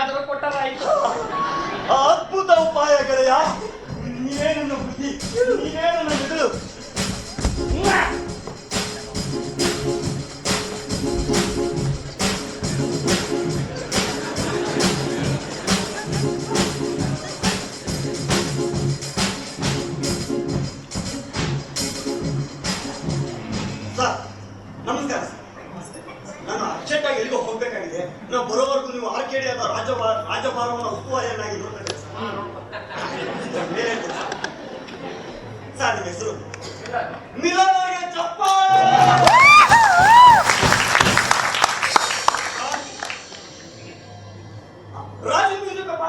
ಆದರೂ ಕೊಟ್ಟರಾಯಿತು. ಅದ್ಭುತ ಉಪಾಯ ಗೆಳೆಯ. ನೀನೇನು ಬುದ್ಧಿ, ನೀನೇನು ಮೆದುಳು. ಸರ್ ನಮಸ್ಕಾರ. ನಾನು ಅರ್ಜೆಂಟಾಗಿ ಎಲ್ಲಿಗೋ ಹೋಗ್ಬೇಕಾಗಿದೆ. ನಾವು ಬರೋವರೆಗೂ ನೀವು ಆರ್ಕೆಡಿಯಾದ ರಾಜಭಾರವನ್ನು ಉಸ್ತುವಾರಿಯನ್ನಾಗಿ ನೋಡ್ಬೇಕು ಸರ್. ನಿಮ್ಮ ಹೆಸರು ಮಿಲನಗೆ ಚಪ್ಪಾಳೆ. ರಾಜು ಮ್ಯೂಸಿಕಪ್ಪ.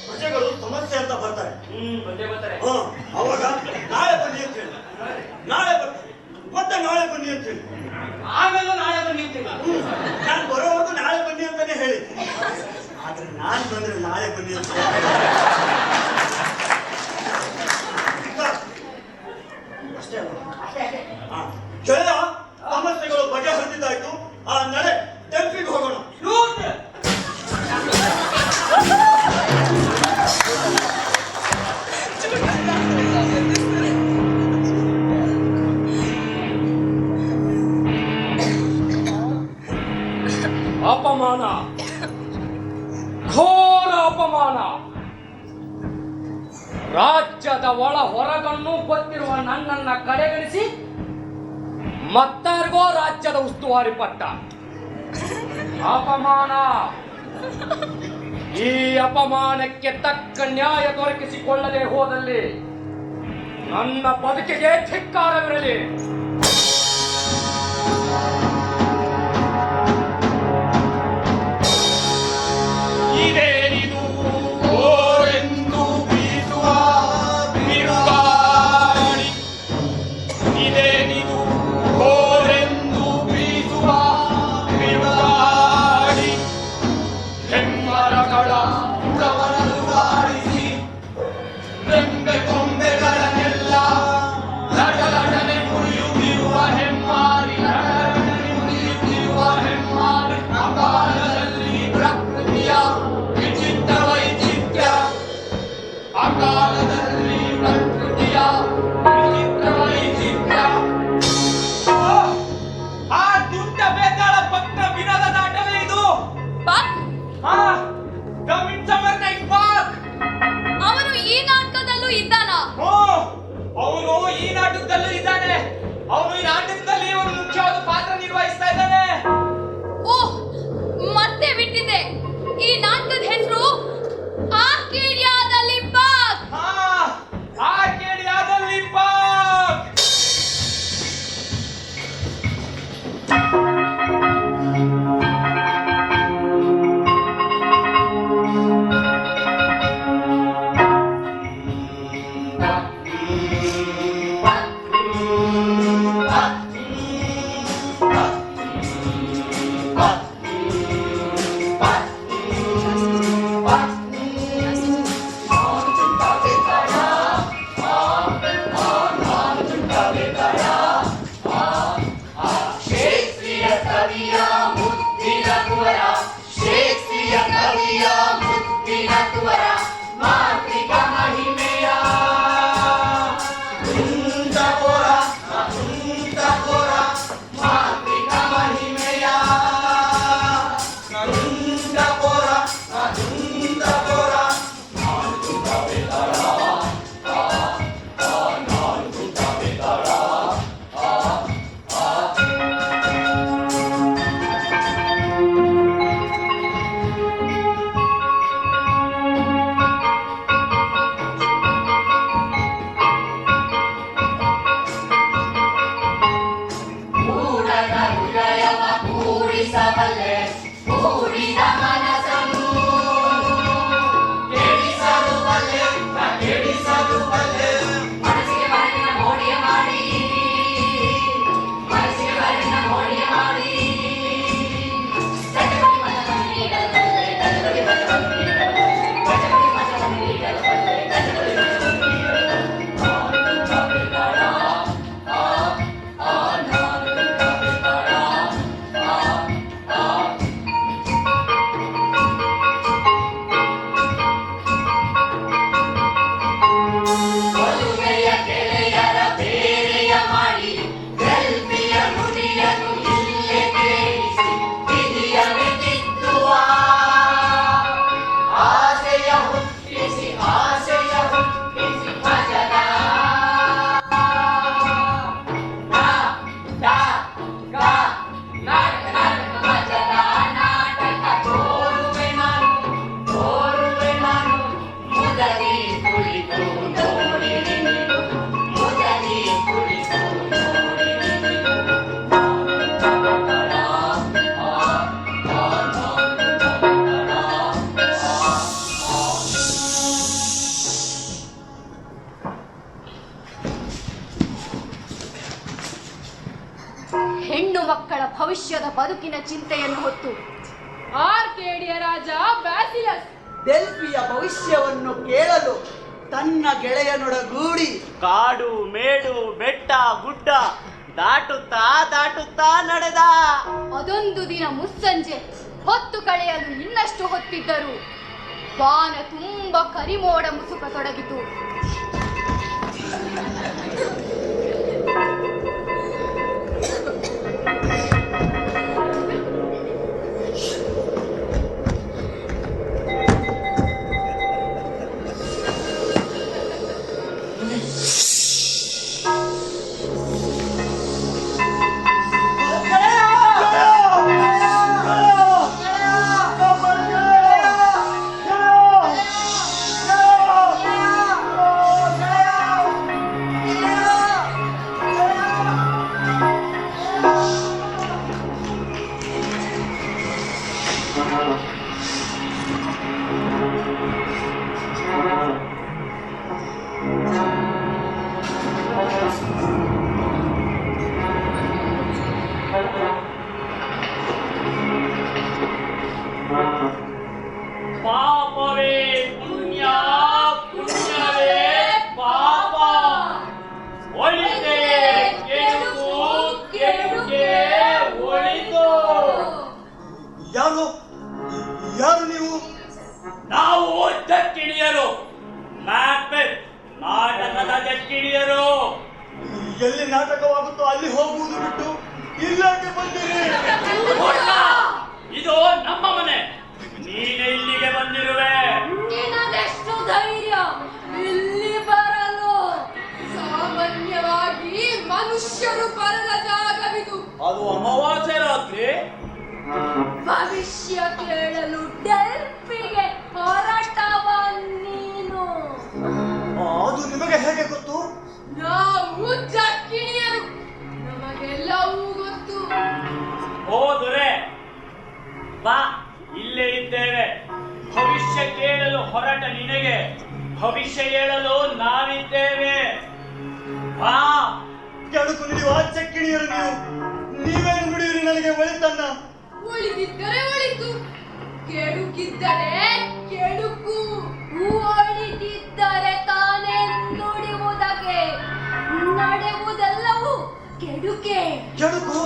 ಪ್ರಜೆಗಳು ಸಮಸ್ಯೆ ಅಂತ ಬರ್ತಾರೆ. ಅವಾಗ ನಾಳೆ ಬನ್ನಿ ಅಂತ ಹೇಳಿ, ನಾಳೆ ಬರ್ತಾರೆ, ಮತ್ತೆ ನಾಳೆ ಬನ್ನಿ ಅಂತ ಹೇಳಿ, ಆಮೇಲೆ ನಾಳೆ ಬನ್ನಿ ಅಂತ ನಾನು ಬರೋವರೆಗೂ ನಾಳೆ ಬನ್ನಿ ಅಂತಾನೆ ಹೇಳಿ. ಆದ್ರೆ ನಾನು ಬಂದ್ರೆ ನಾಳೆ ಬನ್ನಿ ಅಂತ ಅಷ್ಟೇ ಅಲ್ಲ. ಗೆಳೆಯ, ಸಮಸ್ಯೆಗಳು ಬಗೆಹರಿದಿದ್ದಾಯ್ತು. ನಡೆ ಟೆಂಪಿಗೆ ಹೋಗೋಣ. ಅಪಮಾನ, ಘೋರ ಅಪಮಾನ. ರಾಜ್ಯದ ಒಳ ಹೊರಗಣ್ಣು ಗೊತ್ತಿರುವ ನನ್ನನ್ನ ಕಡೆಗಣಿಸಿ ಮತ್ತಾರಿಗೋ ರಾಜ್ಯದ ಉಸ್ತುವಾರಿ ಪಟ್ಟ. ಅಪಮಾನ. ಈ ಅಪಮಾನಕ್ಕೆ ತಕ್ಕ ನ್ಯಾಯ ದೊರಕಿಸಿಕೊಳ್ಳದೆ ಹೋದಲ್ಲಿ ನನ್ನ ಬದುಕಿಗೆ ಧಿಕ್ಕಾರವಿರಲಿ. ಇದೇನಿದು ಓರೆಂದು ಬೀಸುವ ಬಿರುಗಾಳಿ, ಇದೇನಿದು ಓರೆಂದು ಬೀಸುವ ಬಿರುಗಾಳಿ. ಹೆಮ್ಮರಗಳ ಉಡವರಲು ಬಾರಿಸಿ ರೆಂಬೆ ಕೊಂಬೆಗಳನ್ನೆಲ್ಲ ಲಡಲಡನೆ ಮುರಿಯುತ್ತಿರುವ ಹೆಮ್ಮಾರಿ, ಲಡಲಡನೆ ಮುರಿಯುತ್ತಿರುವ ಹೆಮ್ಮಾರಿ. ಅಕಾಲದಲ್ಲಿ ಪ್ರಕೃತಿಯ ವಿಚಿತ್ರ ವೈಚಿತ್ರ್ಯ, ಅಕಾಲದಲ್ಲಿ ಪ್ರಕೃತಿಯ ವಿಚಿತ್ರ ವೈಚಿತ್ರ್ಯ. ಆ ದುಡ್ಡ ಬೇತಾಳ ಭಕ್ತ ವಿನೋದ ನಾಟವೇ ಇದು. ಅವನು ಈ ನಾಟಕದಲ್ಲೂ ಇದ್ದಾನ? ಅವನು ಈ ನಾಟಕದಲ್ಲೂ ಇದ್ದಾನೆ. ಅವನು ಈ ನಾಟಕದಲ್ಲಿ ಒಂದು ಮುಖ್ಯವಾದ ಪಾತ್ರ ನಿರ್ವಹಿಸ್ತಾ ಇದ್ದಾನೆ. ಓಹ್, ಮತ್ತೆ ಬಿಟ್ಟಿದೆ. ಈ ನಾಟಕದ ಹೆಸರು ಆರ್ಕೇಡಿಯಾದಲ್ಲಿ ಪಾಕ್. ಆರ್ಕೇಡಿಯಾದಲ್ಲಿ ಪಾಕ್. ಹೆಣ್ಣು ಮಕ್ಕಳ ಭವಿಷ್ಯದ ಬದುಕಿನ ಚಿಂತೆಯನ್ನು ಹೊತ್ತು ಆರ್ಕೇಡಿಯ ರಾಜ ಬ್ಯಾಸಿಲಸ್ ಡೆಲ್ಫಿಯ ಭವಿಷ್ಯವನ್ನು ಕೇಳಲು ತನ್ನ ಗೆಳೆಯನೊಡಗೂಡಿ ಕಾಡು ಮೇಡು ಬೆಟ್ಟ ಗುಡ್ಡ ದಾಟುತ್ತಾ ನಡೆದ. ಅದೊಂದು ದಿನ ಮುಸ್ಸಂಜೆ ಹೊತ್ತು ಕಳೆಯಲು ಇನ್ನಷ್ಟು ಹೊತ್ತಿದ್ದರು ಬಾನ ತುಂಬ ಕರಿಮೋಡ ಮುಸುಕ ತೊಡಗಿತು. ಪಾಪವೇ ಪುಣ್ಯ, ಪುಣ್ಯವೇ ಪಾಪ. ಒಳಿತೆ ಕೆಡುಕು, ಕೆಡುಕೆ ಒಳಿತು. ಯಾರು ನೀವು? ನಾವು ದಕ್ಕಿಣಿಯರು, ಮ್ಯಾಕ್ಬೆತ್ ನಾಟಕದ ದಕ್ಕಿಣಿಯರು. ಎಲ್ಲಿ ನಾಟಕವಾಗುತ್ತೋ ಅಲ್ಲಿ ಹೋಗುವುದು ಬಿಟ್ಟು ಇಲ್ಲಕ್ಕೆ ಬಂದಿರಿ. ಇದು ನಮ್ಮ ಮನೆ, ನೀನೆ ಇಲ್ಲಿಗೆ ಬಂದಿರುವೆ. ನಿನಗೆಷ್ಟು ಧೈರ್ಯ ಇಲ್ಲಿ ಬರಲು? ಸಾಮಾನ್ಯವಾಗಿ ಮನುಷ್ಯರು ಬರದ ಜಾಗವಿದು. ಅದು ಅಮಾವಾಸ್ಯೆ ರಾತ್ರಿ. ಭವಿಷ್ಯ ಕೇಳಲು ಡೆಲ್ಫಿಗೆ ಹೊರಟವ ನೀನು. ಅದು ನಿಮಗೆ ಹೇಗೆ ಗೊತ್ತು? ನಾವು ಜಕ್ಕಿಣಿಯರು, ನಮಗೆಲ್ಲವೂ ಗೊತ್ತು. ಓ ದೊರೆ, ಬಾ, ಇಲ್ಲೇ ಇದ್ದೇವೆ. ಭವಿಷ್ಯ ಕೇಳಲು ಹೊರಟ ನಿನಗೆ ಭವಿಷ್ಯ ಹೇಳಲು ನಾವಿದ್ದೇವೆ. ಬಾ. ಕೆಡುಕು ನೀವು ಚಕ್ಕಿಣಿಯರು. ನೀವೇನು ನುಡಿಯಿರಿ ನನಗೆ ಒಳಿತನ್ನ? ಒಳಿತಿದ್ದರೆ ಒಳಿತು, ಕೆಡುಕಿದ್ದರೆ ಕೆಡುಕು. ಒಳಿತಿದ್ದರೆ ತಾನೇ ನುಡಿಯುವುದಕ್ಕೆ, ನಡೆಯುವುದೆಲ್ಲವೂ ಕೆಡುಕೆ. ಕೆಡುಕು?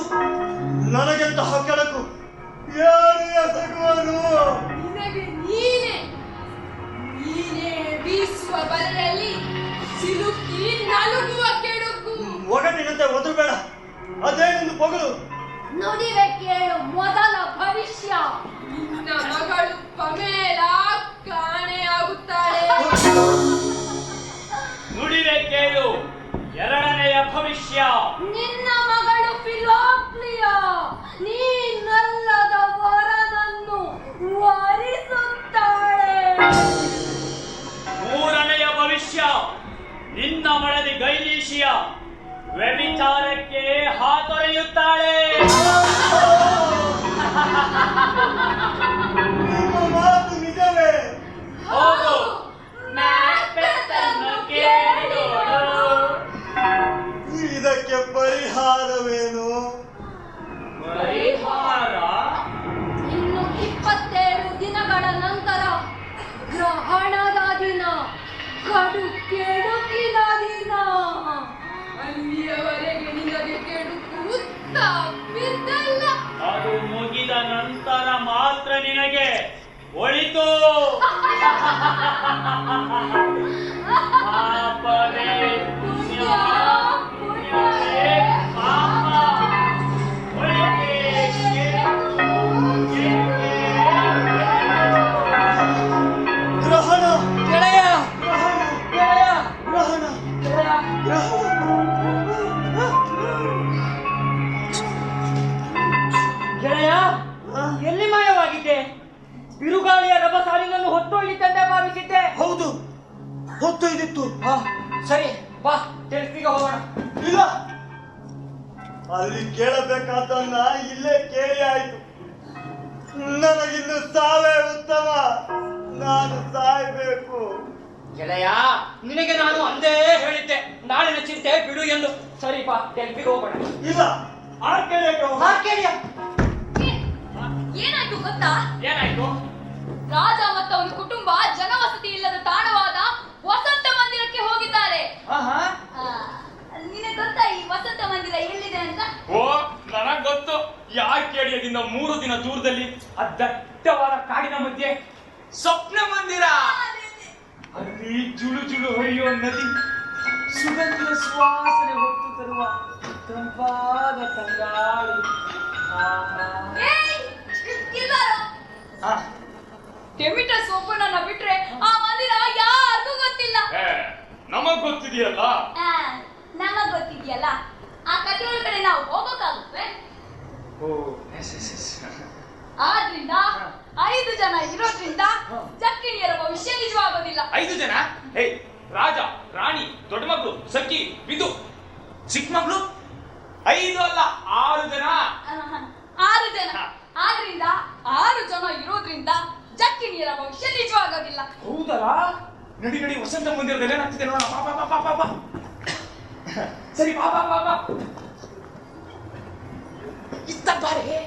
ನನಗೆಂತಹ ಕೆಡುಕು? ಯಾರು ಎಸಗುವನು? ನಿನಗೆ ನೀನೇ ಬೀಸುವ ಬಲೆಯಲ್ಲಿ ಸಿಲುಕಿ ನಲುಗುವ ಕೆಡುಕು. ಒಗಟಿನಂತೆ ಒದರಬೇಡ, ಅದೇ ನಿನ್ನ ಪೊಗಲು. ನುಡಿವೆ ಕೇಳು ಮೊದಲ ಭವಿಷ್ಯ. ನಿನ್ನ ಮಗಳು ಪಮೇಲ ಕಾಣೆಯಾಗುತ್ತಾಳೆ. ನುಡಿವೆ ಕೇಳು ಎರಡನೆಯ ಭವಿಷ್ಯ. ನಿನ್ನ ಮಗಳು ಫಿಲೋಕ್ಲಿಯಾ ನೀನಲ್ಲದ ವರನನ್ನು ವರಿಸುತ್ತಾಳೆ. ಮೂರನೆಯ ಭವಿಷ್ಯ. ನಿನ್ನ ಮಡದಿ ಗೈಲೀಶಿಯ ವ್ಯಭಿಚಾರಕ್ಕೆ ಹಾತೊರೆಯುತ್ತಾಳೆ. ನಿಮ್ಮ ಮಾತು ನಿಜವೇ? ಹೋಗು, ಮ್ಯಾಕ್ಬೆತ್ತನ್ನು ಕೇಳು. ಇದಕ್ಕೆ ಪರಿಹಾರವೇನು? ಪರಿಹಾರ? ಇನ್ನು 27 ದಿನಗಳ ನಂತರ ಗ್ರಹಣದ ದಿನ, ಕಡು ಕೆಡುಕಿನ ದಿನ. ಅಲ್ಲಿಯವರೆಗೆ ನಿನಗೆ ಕೆಡುಕು ತಪ್ಪಿದ್ದಲ್ಲ. ಅದು ಮುಗಿದ ನಂತರ ಮಾತ್ರ ನಿನಗೆ ಒಳಿತು. ಪಾಪವೇ ಪುಣ್ಯ, ಪುಣ್ಯವೇ ಪಾಪ. ಒಳಿತೆ ಕೆಡುಕು, ಕೆಡುಕೆ ಗ್ರಹಣ ಗೆಳೆಯ ಗ್ರಹಣ ಗೆಳೆಯ ಗ್ರಹಣ ಗ್ರಹಣ. ಗೆಳೆಯ, ಎಲ್ಲಿ ಮಾಯವಾಗಿದ್ದೆ? ಬಿರುಗಾಳಿಯ ರಭಸಾಲಿನನ್ನು ಹೊತ್ತೊಯ್ಯಿತೆಂದೇ ಭಾವಿಸಿದ್ದೆ. ಹೌದು, ಹೊತ್ತೊಯ್ದಿತ್ತು. ಸರಿ ಬಾ ತೆಲ್ಪಿಗೆ ಹೋಗೋಣ. ಇಲ್ಲ, ಅಲ್ಲಿ ಕೇಳಬೇಕಾದನ್ನ ಇಲ್ಲೇ ಕೇಳಿ ಆಯ್ತು. ನನಗಿನ್ನು ಸಾವೇ ಉತ್ತಮ. ನಾನು ಸಾಯ್ಬೇಕು. ಗೆಳೆಯ, ನಿನಗೆ ನಾನು ಅಂದೇ ಹೇಳಿದ್ದೆ ನಾಳಿನ ಚಿಂತೆ ಬಿಡು ಎಂದು. ಸರಿ ಬಾ ತೆಲ್ಪಿಗೆ ಹೋಗೋಣ. ಇಲ್ಲ, ಆರ್ಕೆಡಿಯಾಗೆ ಹೋಗೋಣ. ಏನಾಯ್ತು ಗೊತ್ತಾ? ಏನಾಯ್ತು? ರಾಜ ಮತ್ತು ಅವನ ಕುಟುಂಬ ಜನವಸತಿ ಇಲ್ಲದ ತಾಣವಾದ ವಸಂತ ಮಂದಿರಕ್ಕೆ ಹೋಗಿದ್ದಾರೆ. ನಿನಗೆ ಗೊತ್ತಾ ಈ ವಸಂತ ಮಂದಿರ ಎಲ್ಲಿದೆ ಅಂತ? ಓ, ನನಗ್ ಗೊತ್ತು. ಆರ್ಕೇಡಿಯಾದಿಂದ 3 ದಿನ ದೂರದಲ್ಲಿ ಆ ದಟ್ಟವಾದ ಕಾಡಿನ ಮಧ್ಯೆ ಸ್ವಪ್ನ ಮಂದಿರ. ಅಲ್ಲಿ ಜುಳು ಜುಳು ಹರಿಯುವ ನದಿ, ಸುಗಂಧ ಸುವಾಸನೆ ಹೊತ್ತು ತರುವ ತಂಪಾದ ತಂಗಾಳಿ. ಟೆಮಿಟಸ್ ಒಬ್ಬನನ್ನ ಬಿಟ್ರೆ ಆ ಮಂದಿರ ಯಾರಿಗೂ ಗೊತ್ತಿಲ್ಲ. ನಮಗ್ ಗೊತ್ತಿದೆಯಲ್ಲ. ನಮಗ್ ಗೊತ್ತಿದೆಯಲ್ಲ. ಆ ಕಥೆ ಒಳಗಡೆ ನಾವು ಹೋಗೋಕ್ಕಾಗುತ್ತೆ. ಆದ್ರಿಂದ 5 ಜನ ಇರೋದ್ರಿಂದ ಜಕ್ಕಿಣಿಯರ ಭವಿಷ್ಯ ನಿಜವಾಗೋದಿಲ್ಲ. 5 ಜನ? ರಾಜ, ರಾಣಿ, ದೊಡ್ಡ ಮಗಳು, ಸಖಿ, ವಿದು, ಚಿಕ್ಕ ಮಗಳು 5 ಅಲ್ಲ 6 ಜನ. 6 ಜನ. ಆದ್ರಿಂದ 6 ಜನ ಇರೋದ್ರಿಂದ ಜಕ್ಕಿಣಿಯರ ಭವಿಷ್ಯ ನಿಜವಾಗೋದಿಲ್ಲ. ಹೌದಲ್ಲ? ನಡಿ ನಡಿ, ವಸಂತ ಮಂದಿರದಲ್ಲಿ ಏನಾಗ್ತಿದೆ ನೋಡೋಣ. ಬಾ ಬಾ ಬಾ ಬಾ ಬಾ. ಸರಿ ಬಾ ಬಾ ಬಾ ಬಾ. ಇತ್ತ ಬಾರೆ.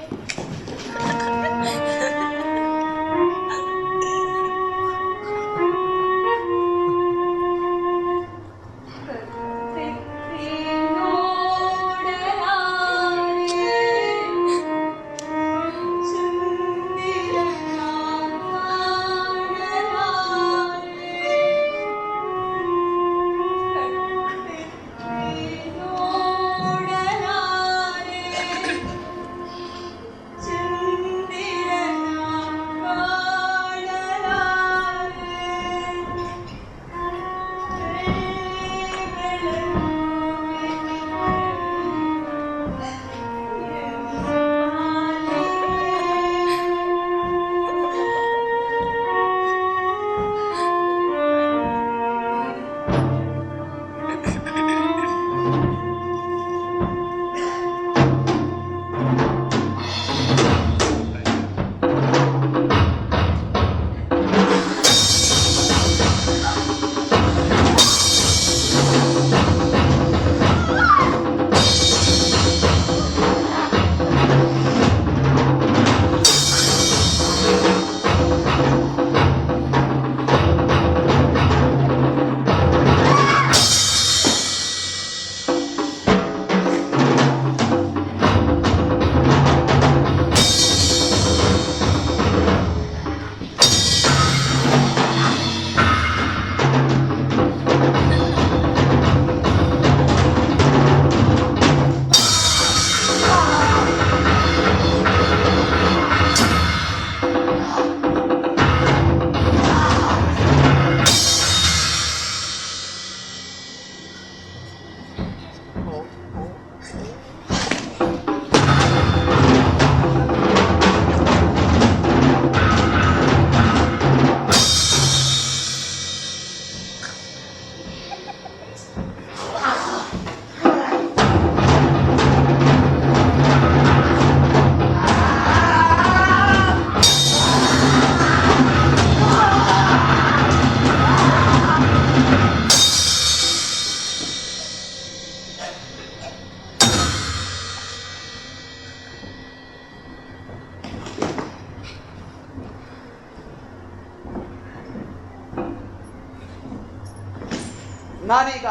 ನಾನೀಗ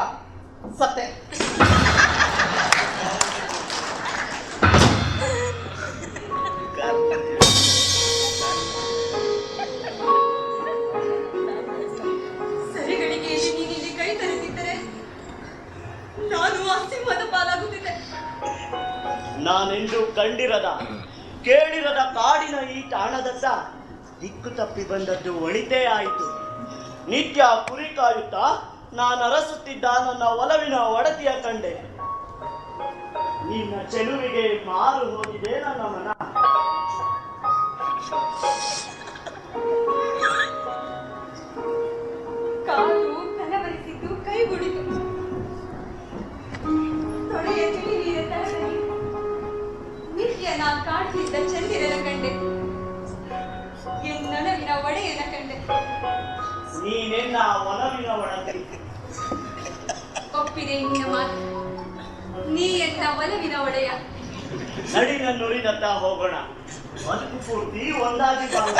ಸತ್ತೆ. ಸರಿಗಳಿಗೆಯಲ್ಲಿ ನೀನಿಲ್ಲಿ ಕೈ ತರುತ್ತಿದ್ದರೆ ನಾನು ಆ ಸಿಂಹದ ಪಾಲಾಗುತ್ತಿದ್ದೆ. ನಾನೆಂದು ಕಂಡಿರದ ಕೇಳಿರದ ಕಾಡಿನ ಈ ತಾಣದತ್ತ ದಿಕ್ಕು ತಪ್ಪಿ ಬಂದದ್ದು ಒಳಿತೇ ಆಯಿತು. ನಿತ್ಯ ಕುರಿ ಕಾಯುತ್ತಾ ನಾನು ಅರಸುತ್ತಿದ್ದ ನನ್ನ ಒಲವಿನ ಒಡತಿಯ ಕಂಡೆ. ನಿನ್ನ ಚೆಲುವಿಗೆ ಮಾರು ಹೋಗಿದೆ ನನ್ನ ಮನ. ಕಾಡು ಕನಕ ನಿನ್ನ ಒಲವಿನ ಒಡತಿ. ಒಪ್ಪಿದೆ ನಿನ್ನ ಮಾತು. ನೀ ಎಂತ ಒಲವಿನ ಒಡೆಯ. ನಡಿನ ನುರಿದತ್ತ ಹೋಗೋಣ. ಬದುಕು ಪೂರ್ತಿ ಒಂದಾಗಿ ಬಾಳು.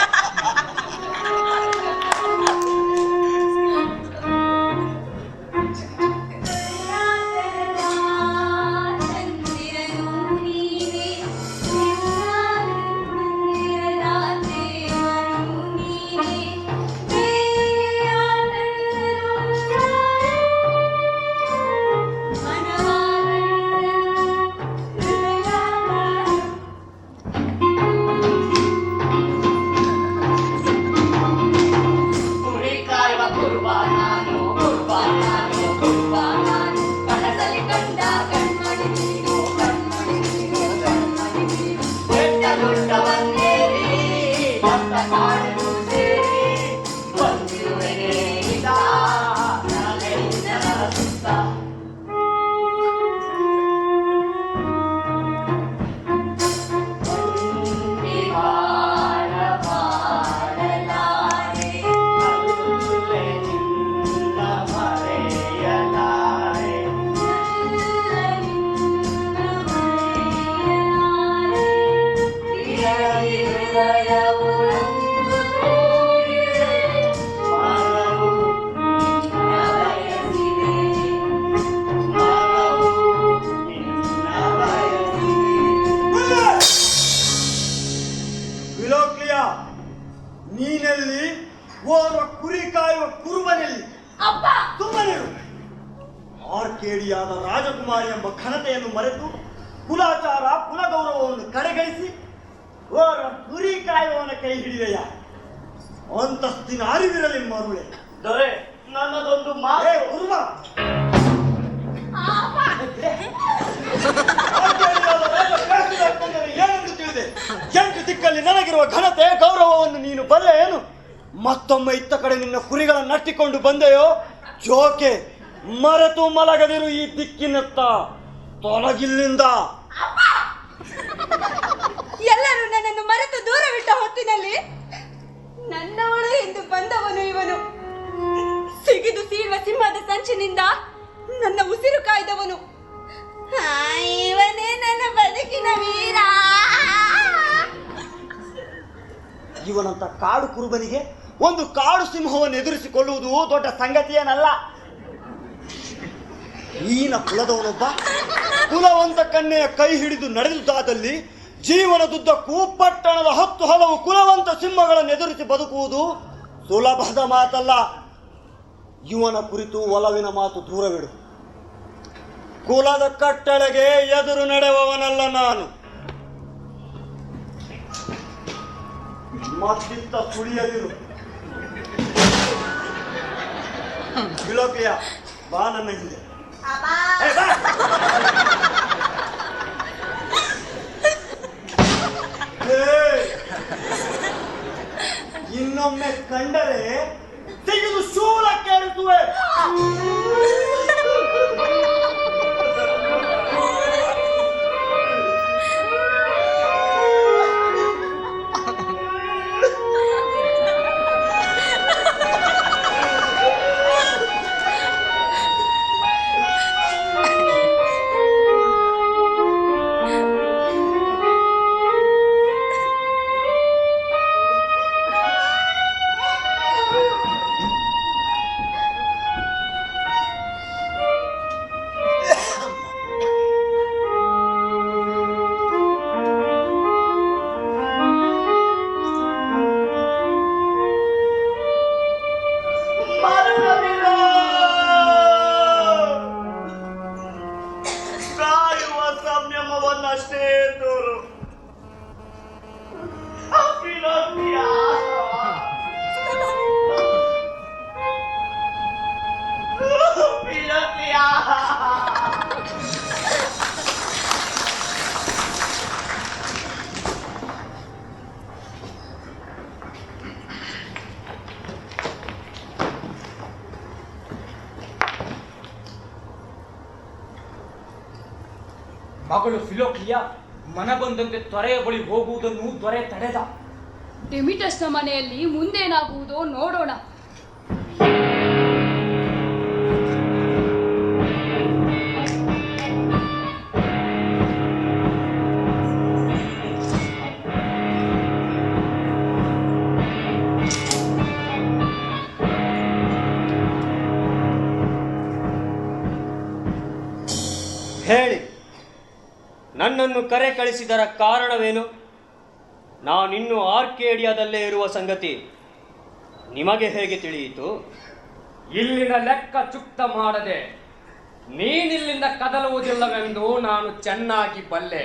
ನೀನೆಲ್ಲಿ ಓರ್ವ ಕುರಿ ಕಾಯುವ ಕುರುಬನಲ್ಲಿ ಸುಮ್ಮನಿರು. ಆರ್ಕೇಡಿಯಾದ ರಾಜಕುಮಾರಿ ಎಂಬ ಘನತೆಯನ್ನು ಮರೆತು ಕುಲಾಚಾರ ಕುಲಗೌರವವನ್ನು ಕಡೆಗಣಿಸಿ ಓರ್ವ ಕುರಿ ಕಾಯುವವನ ಕೈ ಹಿಡಿದೆಯ ಅಂತಸ್ತಿನ ಅರಿವಿರಲಿ ಮರುಳೆ. ದೊರೆ ನನ್ನದೊಂದು ಮಾತೆ ಕುರುಬ. ಏನೆಂದು ತಿಳಿದೆ? 8 ದಿಕ್ಕಲ್ಲಿ ನನಗಿರುವ ಘನತೆ ಗೌರವವನ್ನು ನೀನು ಬಲ್ಲೆ ಏನು? ಮತ್ತೊಮ್ಮೆ ಇತ್ತ ಕಡೆ ನಿನ್ನ ಕುರಿಗಳನ್ನು ನಟ್ಟಿಕೊಂಡು ಬಂದೆಯೋ ಜೋಕೆ ಮರೆತು ಮಲಗದಿರು. ಈ ದಿಕ್ಕಿನತ್ತ ತೊಲಗಿಲ್ಲಿಂದ. ಎಲ್ಲರೂ ನನ್ನನ್ನು ಮರೆತು ದೂರವಿಟ್ಟ ಹೊತ್ತಿನಲ್ಲಿ ನನ್ನವಳು ಎಂದು ಬಂದವನು ಇವನು. ಸಿಗಿದು ಸೀಳುವ ಸಿಂಹದ ಸಂಚಿನಿಂದ ನನ್ನ ಉಸಿರು ಕಾಯ್ದವನು. ಇವನೇ ನನ್ನ ಬದುಕಿನ ವೀರ. ಇವನಂತ ಕಾಡು ಕುರುಬನಿಗೆ ಒಂದು ಕಾಡು ಸಿಂಹವನ್ನು ಎದುರಿಸಿಕೊಳ್ಳುವುದು ದೊಡ್ಡ ಸಂಗತಿಯೇನಲ್ಲ. ಈನ ಕುಲದವನೊಬ್ಬ ಕುಲವಂತ ಕನ್ನೆಯ ಕೈ ಹಿಡಿದು ನಡೆದುದಾದಲ್ಲಿ ಜೀವನದುದ್ದಕ್ಕೂ ಪಟ್ಟಣದ 10 ಹಲವು ಕುಲವಂತ ಸಿಂಹಗಳನ್ನು ಎದುರಿಸಿ ಬದುಕುವುದು ಸುಲಭದ ಮಾತಲ್ಲ. ಇವನ ಕುರಿತು ಒಲವಿನ ಮಾತು ದೂರವಿಡು. ಕುಲದ ಕಟ್ಟಳೆಗೆ ಎದುರು ನಡೆಯುವವನಲ್ಲ ನಾನು. ಮತ್ತಿತ್ತ ಸುಳಿಯದಿರು. ಬಿಳೋಕ್ಲಿಯ ಬಾ ನನ್ನ ಹಿಂದೆ. ಇನ್ನೊಮ್ಮೆ ಕಂಡರೆ ತೆಗೆದು ಶೂಲಕ್ಕೆ ಏರಿಸುವೆ. ಸಂಯಮವನ್ನಷ್ಟೇ ತೋರು. ಮಗಳು ಫಿಲೋಕ್ಲಿಯಾ ಮನ ಬಂದಂತೆ ತೊರೆಯ ಬಳಿ ಹೋಗುವುದನ್ನು ದೊರೆ ತಡೆದ. ಡೆಮಿಟಸ್ನ ಮನೆಯಲ್ಲಿ ಮುಂದೇನಾಗುವುದೋ ನೋಡೋಣ. ಹೇಳಿ, ನನ್ನನ್ನು ಕರೆ ಕಳಿಸಿದರ ಕಾರಣವೇನು? ನಾನಿನ್ನೂ ಆರ್ಕೇಡಿಯಾದಲ್ಲೇ ಇರುವ ಸಂಗತಿ ನಿಮಗೆ ಹೇಗೆ ತಿಳಿಯಿತು? ಇಲ್ಲಿನ ಲೆಕ್ಕ ಚುಕ್ತ ಮಾಡದೆ ನೀನಿಲ್ಲಿಂದ ಕದಲುವುದಿಲ್ಲವೆಂದು ನಾನು ಚೆನ್ನಾಗಿ ಬಲ್ಲೆ.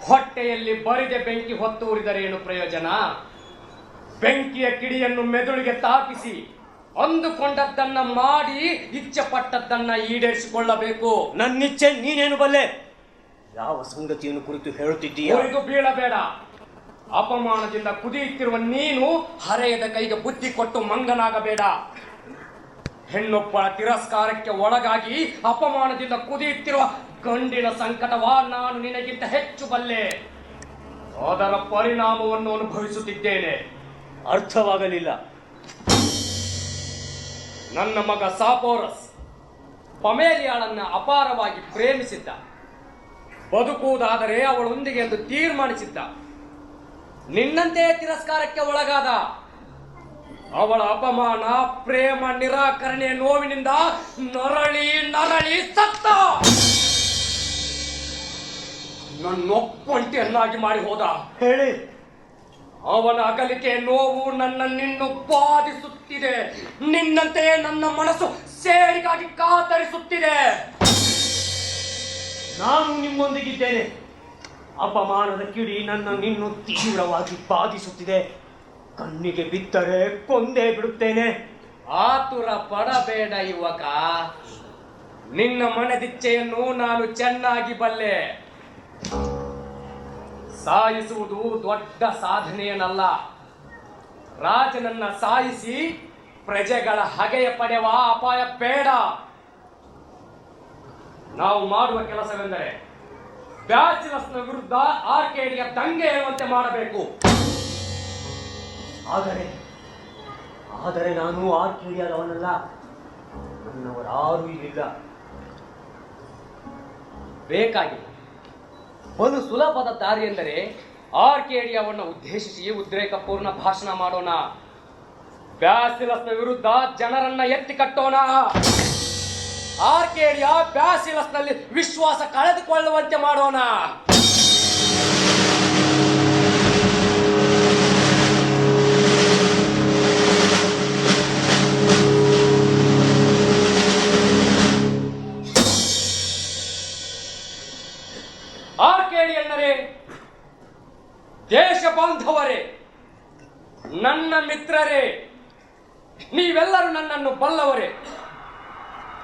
ಹೊಟ್ಟೆಯಲ್ಲಿ ಬರಿದೆ ಬೆಂಕಿ ಹೊತ್ತು ಉರಿದರೇನು ಪ್ರಯೋಜನ? ಬೆಂಕಿಯ ಕಿಡಿಯನ್ನು ಮೆದುಳಿಗೆ ತಾಪಿಸಿ ಅಂದುಕೊಂಡದ್ದನ್ನ ಮಾಡಿ ಇಚ್ಛೆ ಪಟ್ಟದ್ದನ್ನ ಈಡೇರಿಸಿಕೊಳ್ಳಬೇಕು. ನನ್ನಿಚ್ಛೆ ನೀನೇನು ಬಲ್ಲೆ? ಯಾವ ಸಂಗತಿಯನ್ನು ಕುರಿತು ಹೇಳುತ್ತಿದ್ದೀಯ? ಕುರಿತು ಬೀಳಬೇಡ. ಅಪಮಾನದಿಂದ ಕುದಿಯುತ್ತಿರುವ ನೀನು ಹರೆಯದ ಕೈಗೆ ಬುದ್ಧಿ ಕೊಟ್ಟು ಮಂಗನಾಗಬೇಡ. ಹೆಣ್ಣೊಬ್ಬಳ ತಿರಸ್ಕಾರಕ್ಕೆ ಒಳಗಾಗಿ ಅಪಮಾನದಿಂದ ಕುದಿಯುತ್ತಿರುವ ಗಂಡಿನ ಸಂಕಟವ ನಾನು ನಿನಗಿಂತ ಹೆಚ್ಚು ಬಲ್ಲೆ. ಅದರ ಪರಿಣಾಮವನ್ನು ಅನುಭವಿಸುತ್ತಿದ್ದೇನೆ. ಅರ್ಥವಾಗಲಿಲ್ಲ. ನನ್ನ ಮಗ ಸಾಪೋರಸ್ ಪಮೇಲಿಯಾಳನ್ನ ಅಪಾರವಾಗಿ ಪ್ರೇಮಿಸಿದ್ದ. ಬದುಕುವುದಾದರೆ ಅವಳೊಂದಿಗೆ ಎಂದು ತೀರ್ಮಾನಿಸಿದ್ದ. ನಿನ್ನಂತೆಯೇ ತಿರಸ್ಕಾರಕ್ಕೆ ಒಳಗಾದ. ಅವಳ ಅಪಮಾನ, ಪ್ರೇಮ ನಿರಾಕರಣೆಯ ನೋವಿನಿಂದ ನರಳಿ ನರಳಿ ಸತ್ತ. ನನ್ನೊಪ್ಪಂಟಿಯನ್ನಾಗಿ ಮಾಡಿ ಹೋದ. ಹೇಳಿ. ಅವನ ಅಗಲಿಕೆ ನೋವು ನನ್ನನ್ನಿನ್ನು ಬಾಧಿಸುತ್ತಿದೆ. ನಿನ್ನಂತೆಯೇ ನನ್ನ ಮನಸ್ಸು ಸೇರಿಗಾಗಿ ಕಾತರಿಸುತ್ತಿದೆ. ನಾನು ನಿಮ್ಮೊಂದಿಗಿದ್ದೇನೆ. ಅಪಮಾನದ ಕಿಡಿ ನನ್ನನ್ನಿನ್ನು ತೀವ್ರವಾಗಿ ಬಾಧಿಸುತ್ತಿದೆ. ಕಣ್ಣಿಗೆ ಬಿದ್ದರೆ ಕೊಂದೇ ಬಿಡುತ್ತೇನೆ. ಆತುರ ಪಡಬೇಡ ಯುವಕ. ನಿನ್ನ ಮನದಿಚ್ಛೆಯನ್ನು ನಾನು ಚೆನ್ನಾಗಿ ಬಲ್ಲೆ. ಸಾಯಿಸುವುದು ದೊಡ್ಡ ಸಾಧನೆಯೇನಲ್ಲ. ರಾಜನನ್ನ ಸಾಯಿಸಿ ಪ್ರಜೆಗಳ ಹಗೆಯ ಪಡೆಯುವ ಅಪಾಯ ಬೇಡ. ನಾವು ಮಾಡುವ ಕೆಲಸವೆಂದರೆ ಬ್ಯಾಚಿಲಸ್ನ ವಿರುದ್ಧ ಆರ್ಕೇಡಿಯ ದಂಗೆ ಏಳುವಂತೆ ಮಾಡಬೇಕು. ಆದರೆ ನಾನು ಆರ್ಕೇಡಿಯಾದವನಲ್ಲ. ನನ್ನವರಾರೂ ಇಲ್ಲಿಲ್ಲ. ಬೇಕಾಗಿಲ್ಲ. ಒಂದು ಸುಲಭದ ದಾರಿ ಎಂದರೆ ಆರ್ಕೇಡಿಯಾವನ್ನು ಉದ್ದೇಶಿಸಿ ಉದ್ರೇಕಪೂರ್ಣ ಭಾಷಣ ಮಾಡೋಣ. ಬ್ಯಾಸಿಲಸ್ನ ವಿರುದ್ಧ ಜನರನ್ನ ಎತ್ತಿ ಕಟ್ಟೋಣ. ಆರ್ಕೇಡಿಯಾ ಬ್ಯಾಸಿಲಸ್ನಲ್ಲಿ ವಿಶ್ವಾಸ ಕಳೆದುಕೊಳ್ಳುವಂತೆ ಮಾಡೋಣ. ಆರ್ಕೇಡಿಯನ್ನರೇ, ದೇಶ ಬಾಂಧವರೇ, ನನ್ನ ಮಿತ್ರರೇ, ನೀವೆಲ್ಲರೂ ನನ್ನನ್ನು ಬಲ್ಲವರೇ.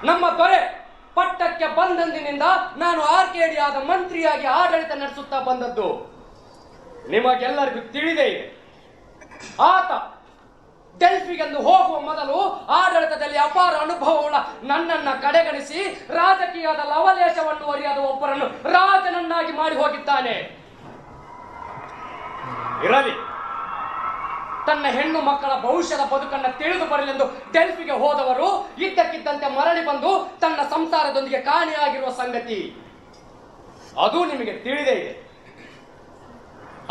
ನಮ್ಮ ದೊರೆ ಪಟ್ಟಕ್ಕೆ ಬಂದಂದಿನಿಂದ ನಾನು ಆರ್ಕೇಡಿಯಾದ ಮಂತ್ರಿಯಾಗಿ ಆಡಳಿತ ನಡೆಸುತ್ತಾ ಬಂದದ್ದು ನಿಮಗೆಲ್ಲರಿಗೂ ತಿಳಿದೇ ಇದೆ. ಆತ ಡೆಲ್ಫಿಗೆಂದು ಹೋಗುವ ಮೊದಲು ಆಡಳಿತದಲ್ಲಿ ಅಪಾರ ಅನುಭವವುಳ್ಳ ನನ್ನನ್ನ ಕಡೆಗಣಿಸಿ ರಾಜಕೀಯದ ಲವಲೇಶವನ್ನು ಅರಿಯದ ಒಬ್ಬರನ್ನು ರಾಜನನ್ನಾಗಿ ಮಾಡಿ ಹೋಗಿದ್ದಾನೆ. ಇರಲಿ, ತನ್ನ ಹೆಣ್ಣು ಮಕ್ಕಳ ಭವಿಷ್ಯದ ಬದುಕನ್ನು ತಿಳಿದು ಬರಲೆಂದು ಡೆಲ್ಫಿಗೆ ಹೋದವರು ಇದ್ದಕ್ಕಿದ್ದಂತೆ ಮರಳಿ ಬಂದು ತನ್ನ ಸಂಸಾರದೊಂದಿಗೆ ಕಾಣೆಯಾಗಿರುವ ಸಂಗತಿ ಅದು ನಿಮಗೆ ತಿಳಿದೇ ಇದೆ.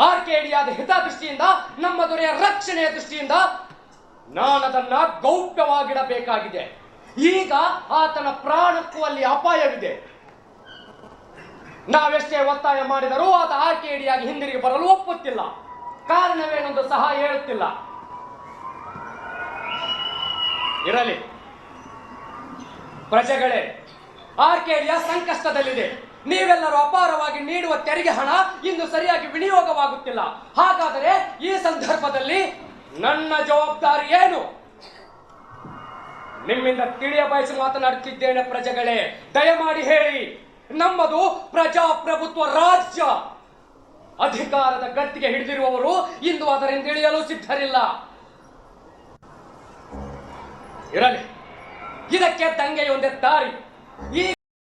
ಆರ್ಕೇಡಿಯಾದ ಹಿತದೃಷ್ಟಿಯಿಂದ, ನಮ್ಮ ದೊರೆಯ ರಕ್ಷಣೆಯ ದೃಷ್ಟಿಯಿಂದ ನಾನದನ್ನ ಗೌಪ್ಯವಾಗಿಡಬೇಕಾಗಿದೆ. ಈಗ ಆತನ ಪ್ರಾಣಕ್ಕೂ ಅಲ್ಲಿ ಅಪಾಯವಿದೆ. ನಾವೆಷ್ಟೇ ಒತ್ತಾಯ ಮಾಡಿದರೂ ಆತ ಆರ್ಕೇಡಿಯಾಗಿ ಹಿಂದಿರುಗಿ ಬರಲು ಒಪ್ಪುತ್ತಿಲ್ಲ. ಕಾರಣವೇನೆಂದು ಸಹ ಹೇಳುತ್ತಿಲ್ಲ. ಇರಲಿ ಪ್ರಜೆಗಳೇ, ಆರ್ಕೇಡಿಯಾ ಸಂಕಷ್ಟದಲ್ಲಿದೆ. ನೀವೆಲ್ಲರೂ ಅಪಾರವಾಗಿ ನೀಡುವ ತೆರಿಗೆ ಹಣ ಇಂದು ಸರಿಯಾಗಿ ವಿನಿಯೋಗವಾಗುತ್ತಿಲ್ಲ. ಹಾಗಾದರೆ ಈ ಸಂದರ್ಭದಲ್ಲಿ ನನ್ನ ಜವಾಬ್ದಾರಿ ಏನು? ನಿಮ್ಮಿಂದ ತಿಳಿಯ ಬಯಸಿ ಮಾತನಾಡುತ್ತಿದ್ದೇನೆ ಪ್ರಜೆಗಳೇ. ದಯಮಾಡಿ ಹೇಳಿ, ನಮ್ಮದು ಪ್ರಜಾಪ್ರಭುತ್ವ ರಾಜ್ಯ. ಅಧಿಕಾರದ ಗಟ್ಟಿಗೆ ಹಿಡಿದಿರುವವರು ಇಂದು ಅದರಿಂದ ಇಳಿಯಲು ಸಿದ್ಧರಿಲ್ಲ. ಇರಲಿ, ಇದಕ್ಕೆ ದಂಗೆಯೊಂದೇ ದಾರಿ. ಈ